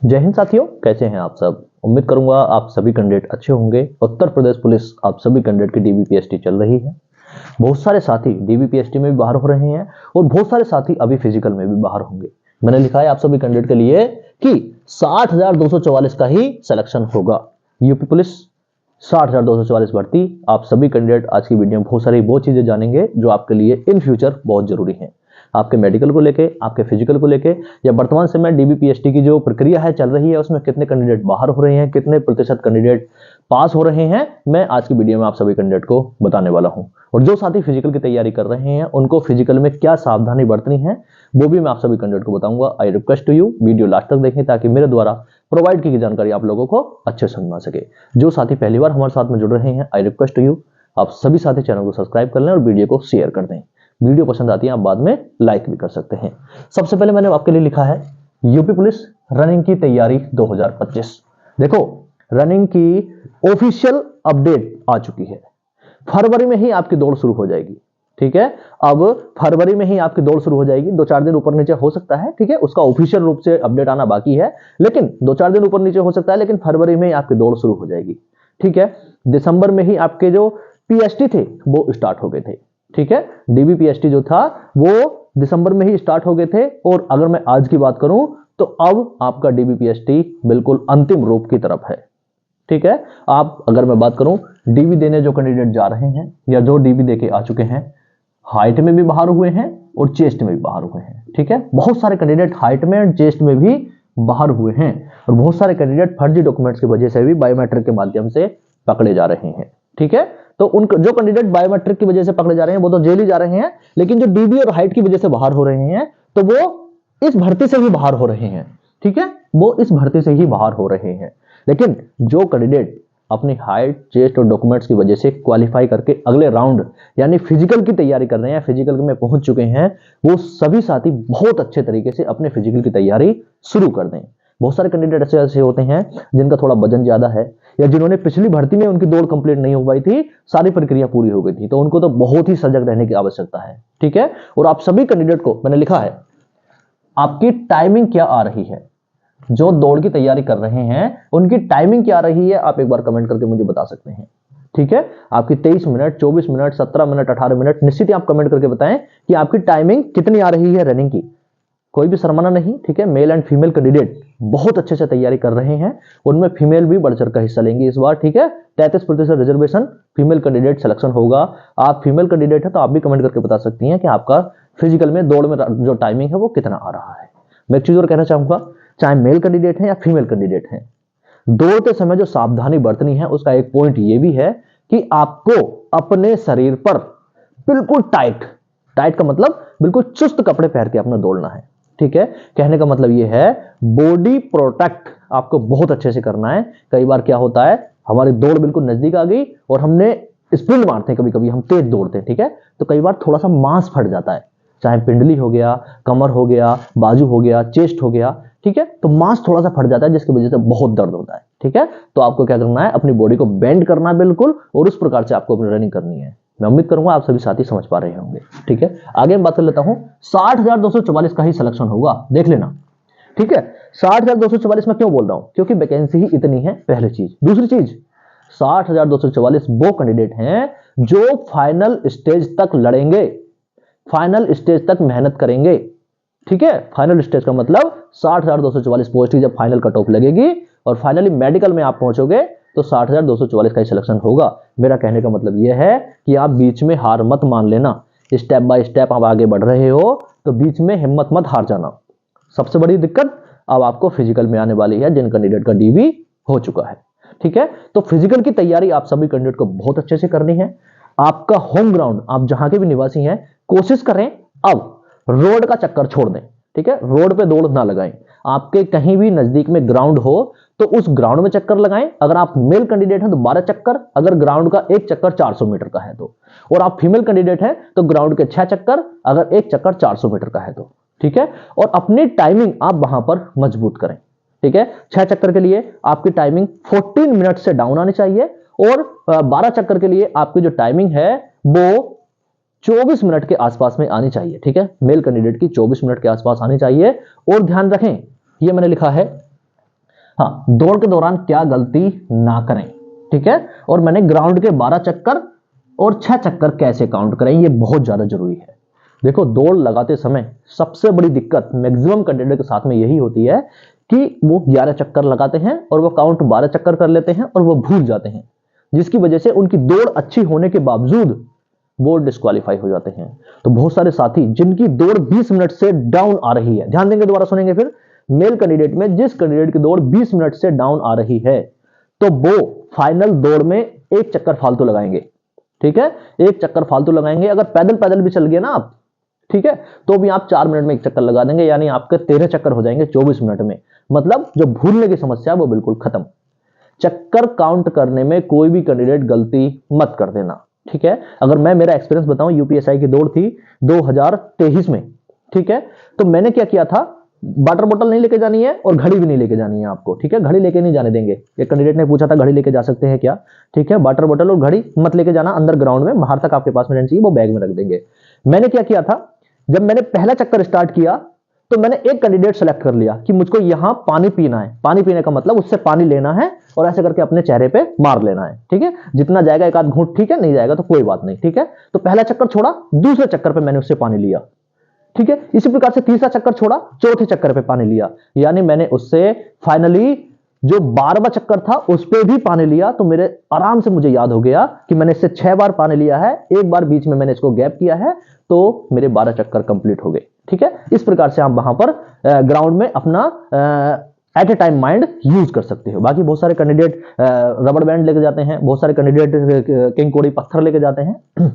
जय हिंद साथियों, कैसे हैं आप सब। उम्मीद करूंगा आप सभी कैंडिडेट अच्छे होंगे। उत्तर प्रदेश पुलिस आप सभी कैंडिडेट की डीबीपीएसटी चल रही है। बहुत सारे साथी डीबीपीएसटी में भी बाहर हो रहे हैं और बहुत सारे साथी अभी फिजिकल में भी बाहर होंगे। मैंने लिखा है आप सभी कैंडिडेट के लिए कि 60,244 का ही सिलेक्शन होगा। यूपी पुलिस 60,244 भर्ती। आप सभी कैंडिडेट आज की वीडियो में बहुत सारी वो चीजें जानेंगे जो आपके लिए इन फ्यूचर बहुत जरूरी है। आपके मेडिकल को लेके, आपके फिजिकल को लेके, या वर्तमान समय डीबीपीएसटी की जो प्रक्रिया है चल रही है उसमें कितने कैंडिडेट बाहर हो रहे हैं, कितने प्रतिशत कैंडिडेट पास हो रहे हैं, मैं आज की वीडियो में आप सभी कैंडिडेट को बताने वाला हूं। और जो साथी फिजिकल की तैयारी कर रहे हैं उनको फिजिकल में क्या सावधानी बरतनी है वो भी मैं आप सभी कैंडिडेट को बताऊंगा। I request to you video last तक देखें ताकि मेरे द्वारा प्रोवाइड की गई जानकारी आप लोगों को अच्छे समझ में आ सके। जो साथी पहली बार हमारे साथ में जुड़ रहे हैं, आई रिक्वेस्ट टू यू आप सभी साथी चैनल को सब्सक्राइब कर लें और वीडियो को शेयर कर दें। वीडियो पसंद आती है आप बाद में लाइक भी कर सकते हैं। सबसे पहले मैंने आपके लिए लिखा है यूपी पुलिस रनिंग की तैयारी 2025। देखो, रनिंग की ऑफिशियल अपडेट आ चुकी है। फरवरी में ही आपकी दौड़ शुरू हो जाएगी। ठीक है, अब फरवरी में ही आपकी दौड़ शुरू हो जाएगी। 2-4 दिन ऊपर नीचे हो सकता है, ठीक है, उसका ऑफिशियल रूप से अपडेट आना बाकी है, लेकिन 2-4 दिन ऊपर नीचे हो सकता है, लेकिन फरवरी में ही आपकी दौड़ शुरू हो जाएगी। ठीक है, दिसंबर में ही आपके जो पीएसटी थे वो स्टार्ट हो गए थे। ठीक है, डीबीपीएसटी जो था वो दिसंबर में ही स्टार्ट हो गए थे। और अगर मैं आज की बात करूं तो अब आपका डीबीपीएसटी बिल्कुल अंतिम रूप की तरफ है। ठीक है, आप अगर मैं बात करूं डीबी देने जो कैंडिडेट जा रहे हैं या जो डीबी देके आ चुके हैं, हाइट में भी बाहर हुए हैं और चेस्ट में भी बाहर हुए हैं। ठीक है, बहुत सारे कैंडिडेट हाइट में और चेस्ट में भी बाहर हुए हैं और बहुत सारे कैंडिडेट फर्जी डॉक्यूमेंट्स की वजह से भी बायोमेट्रिक के माध्यम से पकड़े जा रहे हैं। ठीक है, तो उन जो कैंडिडेट बायोमेट्रिक की वजह से पकड़े जा रहे हैं वो तो जेल ही जा रहे हैं, लेकिन जो डीबी और हाइट की वजह से बाहर हो रहे हैं तो वो इस भर्ती से ही बाहर हो रहे हैं। ठीक है, वो इस भर्ती से ही बाहर हो रहे हैं। लेकिन जो कैंडिडेट अपनी हाइट, चेस्ट और डॉक्यूमेंट्स की वजह से क्वालिफाई करके अगले राउंड यानी फिजिकल की तैयारी कर रहे हैं, फिजिकल में पहुंच चुके हैं, वो सभी साथी बहुत अच्छे तरीके से अपने फिजिकल की तैयारी शुरू कर दें। बहुत सारे कैंडिडेट ऐसे होते हैं जिनका थोड़ा वजन ज्यादा है या जिन्होंने पिछली भर्ती में उनकी दौड़ कंप्लीट नहीं हो पाई थी, सारी प्रक्रिया पूरी हो गई थी, तो उनको तो बहुत ही सजग रहने की आवश्यकता है। ठीक है, और आप सभी कैंडिडेट को मैंने लिखा है आपकी टाइमिंग क्या आ रही है, जो दौड़ की तैयारी कर रहे हैं उनकी टाइमिंग क्या आ रही है, आप एक बार कमेंट करके मुझे बता सकते हैं। ठीक है, आपकी 23 मिनट, 24 मिनट, 17 मिनट, 18 मिनट निश्चित ही आप कमेंट करके बताएं कि आपकी टाइमिंग कितनी आ रही है रनिंग की। कोई भी शर्माना नहीं। ठीक है, मेल एंड फीमेल कैंडिडेट बहुत अच्छे से तैयारी कर रहे हैं, उनमें फीमेल भी बढ़ चढ़ का हिस्सा लेंगे इस बार। ठीक है, 33% रिजर्वेशन फीमेल कैंडिडेट सिलेक्शन होगा। आप फीमेल कैंडिडेट है तो आप भी कमेंट करके बता सकती हैं कि आपका फिजिकल में दौड़ में जो टाइमिंग है वो कितना आ रहा है। मैं एक चीज और कहना चाहूंगा, चाहे मेल कैंडिडेट है या फीमेल कैंडिडेट है, दौड़ते समय जो सावधानी बरतनी है उसका एक पॉइंट ये भी है कि आपको अपने शरीर पर बिल्कुल टाइट टाइट का मतलब बिल्कुल चुस्त कपड़े पहन के अपना दौड़ना है। ठीक है, कहने का मतलब ये है बॉडी प्रोटेक्ट आपको बहुत अच्छे से करना है। कई बार क्या होता है, हमारी दौड़ बिल्कुल नजदीक आ गई और हमने स्प्रिंट मारते हैं, कभी कभी हम तेज दौड़ते हैं। ठीक है, तो कई बार थोड़ा सा मांस फट जाता है, चाहे पिंडली हो गया, कमर हो गया, बाजू हो गया, चेस्ट हो गया। ठीक है, तो मांस थोड़ा सा फट जाता है जिसकी वजह से बहुत दर्द होता है। ठीक है, तो आपको क्या करना है, अपनी बॉडी को बेंड करना बिल्कुल, और उस प्रकार से आपको अपनी रनिंग करनी है। मैं उम्मीद करूंगा आप सभी साथी समझ पा रहे होंगे। ठीक है, आगे मैं बात कर लेता हूं। 60,244 का ही सिलेक्शन होगा, देख लेना। ठीक है, 60,244 में क्यों बोल रहा हूं, क्योंकि वैकेंसी ही इतनी है, पहली चीज। दूसरी चीज, 60,244 वो कैंडिडेट हैं जो फाइनल स्टेज तक लड़ेंगे, फाइनल स्टेज तक मेहनत करेंगे। ठीक है, फाइनल स्टेज का मतलब 60,244 पोस्ट की जब फाइनल कट ऑफ लगेगी और फाइनली मेडिकल में आप पहुंचोगे तो 60,244 का ही सिलेक्शन होगा। मेरा कहने का मतलब यह है कि आप बीच में हार मत मान लेना। स्टेप बाय स्टेप आप आगे बढ़ रहे हो तो बीच में हिम्मत मत हार जाना। सबसे बड़ी दिक्कत अब आपको फिजिकल में आने वाली है जिन कैंडिडेट का डीबी हो चुका है। ठीक है, तो फिजिकल की तैयारी आप सभी कैंडिडेट को बहुत अच्छे से करनी है। आपका होम ग्राउंड, आप जहां के भी निवासी हैं, कोशिश करें अब रोड का चक्कर छोड़ दें। ठीक है, रोड पे दौड़ ना लगाएं। आपके कहीं भी नजदीक में ग्राउंड हो तो उस ग्राउंड में चक्कर लगाएं। अगर आप मेल कैंडिडेट हैं तो 12 चक्कर, अगर ग्राउंड का एक चक्कर 400 मीटर का है तो, और आप फीमेल कैंडिडेट हैं तो ग्राउंड के 6 चक्कर, अगर एक चक्कर 400 मीटर का है तो। ठीक है, और अपनी टाइमिंग आप वहां पर मजबूत करें। ठीक है, 6 चक्कर के लिए आपकी टाइमिंग 14 मिनट से डाउन आनी चाहिए और 12 चक्कर के लिए आपकी जो टाइमिंग है वो 24 मिनट के आसपास में आनी चाहिए। ठीक है, मेल कैंडिडेट की 24 मिनट के आसपास आनी चाहिए। और ध्यान रखें, ये मैंने लिखा है हाँ, दौड़ के दौरान क्या गलती ना करें, ठीक है। और मैंने ग्राउंड के 12 चक्कर और 6 चक्कर कैसे काउंट करें, ये बहुत ज्यादा जरूरी है। देखो, दौड़ लगाते समय सबसे बड़ी दिक्कत मैक्सिमम कैंडिडेट के साथ में यही होती है कि वो 11 चक्कर लगाते हैं और वो काउंट 12 चक्कर कर लेते हैं और वो भूल जाते हैं, जिसकी वजह से उनकी दौड़ अच्छी होने के बावजूद वो डिस्क्वालीफाई हो जाते हैं। तो बहुत सारे साथी जिनकी दौड़ 20 मिनट से डाउन आ रही है, ध्यान देंगे, दोबारा सुनेंगे फिर, मेल कैंडिडेट में जिस कैंडिडेट की दौड़ 20 मिनट से डाउन आ रही है तो वो फाइनल दौड़ में एक चक्कर फालतू लगाएंगे, ठीक है, एक चक्कर फालतू लगाएंगे। अगर पैदल पैदल भी चल गए ना आप, ठीक है, तो भी आप 4 मिनट में एक चक्कर लगा देंगे, यानी आपके 13 चक्कर हो जाएंगे 24 मिनट में। मतलब जो भूलने की समस्या वो बिल्कुल खत्म। चक्कर काउंट करने में कोई भी कैंडिडेट गलती मत कर देना, ठीक है। अगर मैं मेरा एक्सपीरियंस बताऊं, यूपीएसआई की दौड़ थी 2023 में, ठीक है, तो मैंने क्या किया था, वाटर बोतल नहीं लेके जानी है और घड़ी भी नहीं लेके जानी है आपको, ठीक है, घड़ी लेके नहीं जाने देंगे। एक कैंडिडेट ने पूछा था घड़ी लेके जा सकते हैं क्या, ठीक है, वाटर बोतल और घड़ी मत लेके जाना अंदर ग्राउंड में, बाहर तक आपके पास में रहनी चाहिए, वो बैग में रख देंगे। मैंने क्या किया था, जब मैंने पहला चक्कर स्टार्ट किया तो मैंने एक कैंडिडेट सेलेक्ट कर लिया कि मुझको यहां पानी पीना है। पानी पीने का मतलब उससे पानी लेना है और ऐसे करके अपने चेहरे पे मार लेना है, ठीक है, जितना जाएगा एक आध घूंट, ठीक है, नहीं जाएगा तो कोई बात नहीं, ठीक है। तो पहला चक्कर छोड़ा, दूसरे चक्कर पे मैंने उससे पानी लिया, ठीक है। इसी प्रकार से तीसरा चक्कर छोड़ा, चौथे चक्कर पे पानी लिया, यानी मैंने उससे फाइनली जो 12वां चक्कर था उस पे भी पानी लिया। तो मेरे आराम से मुझे याद हो गया कि मैंने इससे 6 बार पानी लिया है, एक बार बीच में मैंने इसको गैप किया है, तो मेरे 12 चक्कर कंप्लीट हो गए, ठीक है। इस प्रकार से आप वहां पर ग्राउंड में अपना at a time mind use कर सकते हो। बाकी बहुत सारे कैंडिडेट रबड़ बैंड लेके जाते हैं, बहुत सारे कैंडिडेट किंग कोड़ी पत्थर लेके जाते हैं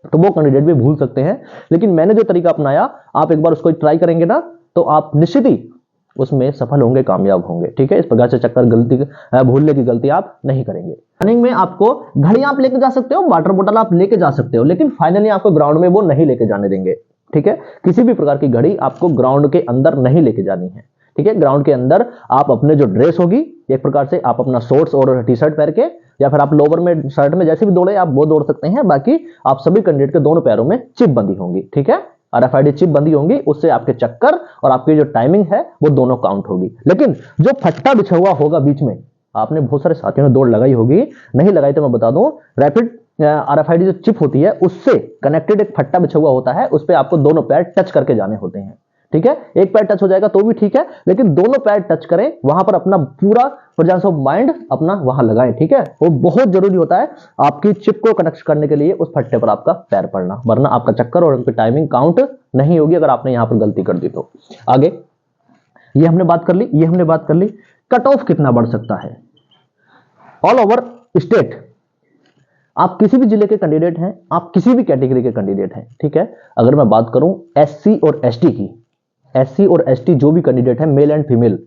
तो वो कैंडिडेट भी भूल सकते हैं। लेकिन मैंने जो तरीका अपनाया, आप एक बार उसको ट्राई करेंगे ना तो आप निश्चित ही उसमें सफल होंगे, कामयाब होंगे, ठीक है। इस प्रकार से चक्कर गलती भूलने की गलती आप नहीं करेंगे। रनिंग में आपको घड़ी आप लेके जा सकते हो, वाटर बोतल आप लेके जा सकते हो, लेकिन फाइनली आपको ग्राउंड में वो नहीं लेके जाने देंगे, ठीक है। किसी भी प्रकार की घड़ी आपको ग्राउंड के अंदर नहीं लेके जानी है, ठीक है। ग्राउंड के अंदर आप अपने जो ड्रेस होगी, एक प्रकार से आप अपना शॉर्ट्स और टी शर्ट पहन के या फिर आप लोवर में शर्ट में जैसे भी दौड़े आप वो दौड़ सकते हैं। बाकी आप सभी कैंडिडेट के दोनों पैरों में चिप बंदी होंगी, ठीक है, RFID चिप बंदी होंगी, उससे आपके चक्कर और आपकी जो टाइमिंग है वो दोनों काउंट होगी। लेकिन जो फट्टा बिछा हुआ होगा बीच में, आपने बहुत सारे साथियों ने दौड़ लगाई होगी, नहीं लगाई तो मैं बता दूं, रैपिड RFID जो चिप होती है उससे कनेक्टेड एक फट्टा बिछा हुआ होता है, उस पर आपको दोनों पैर टच करके जाने होते हैं, ठीक है। एक पैर टच हो जाएगा तो भी ठीक है, लेकिन दोनों पैर टच करें, वहां पर अपना पूरा प्रेजेंस ऑफ माइंड अपना वहां लगाएं, ठीक है। वो बहुत जरूरी होता है आपकी चिप को कनेक्ट करने के लिए उस फट्टे पर आपका पैर पड़ना, वरना आपका चक्कर और उनकी टाइमिंग काउंट नहीं होगी अगर आपने यहां पर गलती कर दी तो। आगे ये हमने बात कर ली, ये हमने बात कर ली। कट ऑफ कितना बढ़ सकता है ऑल ओवर स्टेट। आप किसी भी जिले के कैंडिडेट हैं, आप किसी भी कैटेगरी के कैंडिडेट हैं, ठीक है। अगर मैं बात करूं SC और ST की, SC और ST जो भी कैंडिडेट है मेल एंड फीमेल,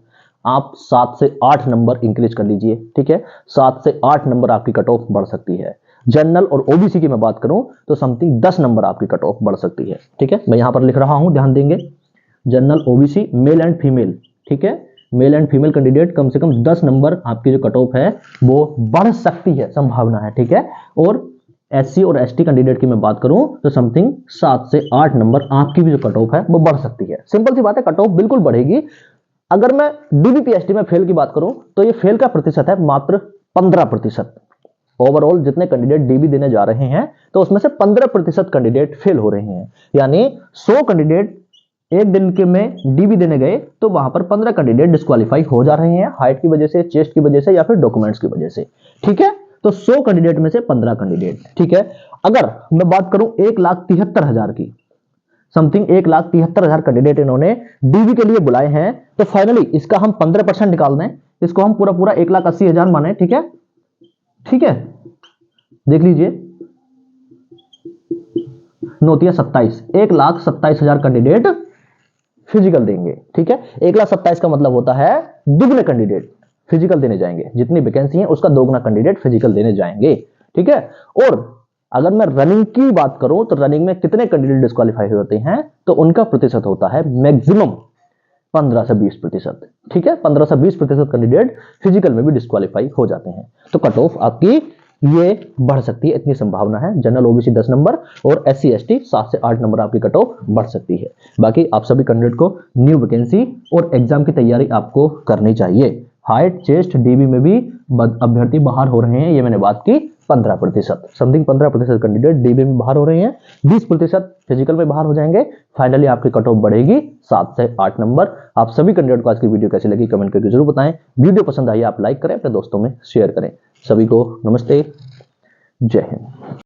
आप 7 से 8 नंबर इंक्रीज कर लीजिए, ठीक है। 7 से 8 नंबर आपकी कट ऑफ बढ़ सकती है। जनरल और OBC की मैं बात करूं तो समथिंग 10 नंबर आपकी कट ऑफ बढ़ सकती है, ठीक है। मैं यहां पर लिख रहा हूं, ध्यान देंगे, general OBC male and female, ठीक है, मेल एंड फीमेल कैंडिडेट कम से कम 10 नंबर आपकी जो कट ऑफ है वो बढ़ सकती है, संभावना है, ठीक है। और SC और ST कैंडिडेट की मैं बात करूं तो समथिंग 7 से 8 नंबर आपकी भी जो कट ऑफ है वो बढ़ सकती है। सिंपल सी बात है, कट ऑफ बिल्कुल बढ़ेगी। अगर मैं DBPST में फेल की बात करूं तो ये फेल का प्रतिशत है मात्र 15%। ओवरऑल जितने कैंडिडेट DB देने जा रहे हैं तो उसमें से 15% कैंडिडेट फेल हो रहे हैं, यानी 100 कैंडिडेट एक दिन के में DB देने गए तो वहां पर 15 कैंडिडेट डिस्क्वालीफाई हो जा रहे हैं, हाइट की वजह से, चेस्ट की वजह से या फिर डॉक्यूमेंट्स की वजह से, ठीक है। तो 100 कैंडिडेट में से 15 कैंडिडेट, ठीक है। अगर मैं बात करूं 1,73,000 की, समथिंग 1,73,000 कैंडिडेट इन्होंने DB के लिए बुलाए हैं, तो फाइनली इसका हम 15% निकाल दें, इसको हम पूरा पूरा 1,80,000 माने, ठीक है, ठीक है। देख लीजिए, 9×27, 1,27,000 कैंडिडेट फिजिकल देंगे, ठीक है। 1,27,000 का मतलब होता है दुगने कैंडिडेट फिजिकल देने जाएंगे, जितनी वैकेंसी है उसका दोगुना कैंडिडेट फिजिकल देने जाएंगे, ठीक है। और अगर मैं रनिंग की बात करूं तो रनिंग में कितने कैंडिडेट डिस्क्वालीफाई होते हैं तो उनका प्रतिशत होता है मैक्सिमम 15 से 20%, ठीक है। 15 से 20% कैंडिडेट फिजिकल में भी डिस्क्वालीफाई हो जाते हैं। तो कट ऑफ आपकी ये बढ़ सकती है, इतनी संभावना है। जनरल OBC 10 नंबर और SC ST 7 से 8 नंबर आपकी कट ऑफ बढ़ सकती है। बाकी आप सभी कैंडिडेट को न्यू वैकेंसी और एग्जाम की तैयारी आपको करनी चाहिए। हाइट चेस्ट डीबी में भी अभ्यर्थी बाहर हो रहे हैं, ये मैंने बात की 15%, समथिंग 15% कैंडिडेट डीबी में बाहर हो रहे हैं, 20% फिजिकल में बाहर हो जाएंगे। फाइनली आपकी कट ऑफ बढ़ेगी 7 से 8 नंबर। आप सभी कैंडिडेट को आज की वीडियो कैसी लगी कमेंट करके जरूर बताएं। वीडियो पसंद आई आप लाइक करें, अपने दोस्तों में शेयर करें। सभी को नमस्ते, जय हिंद।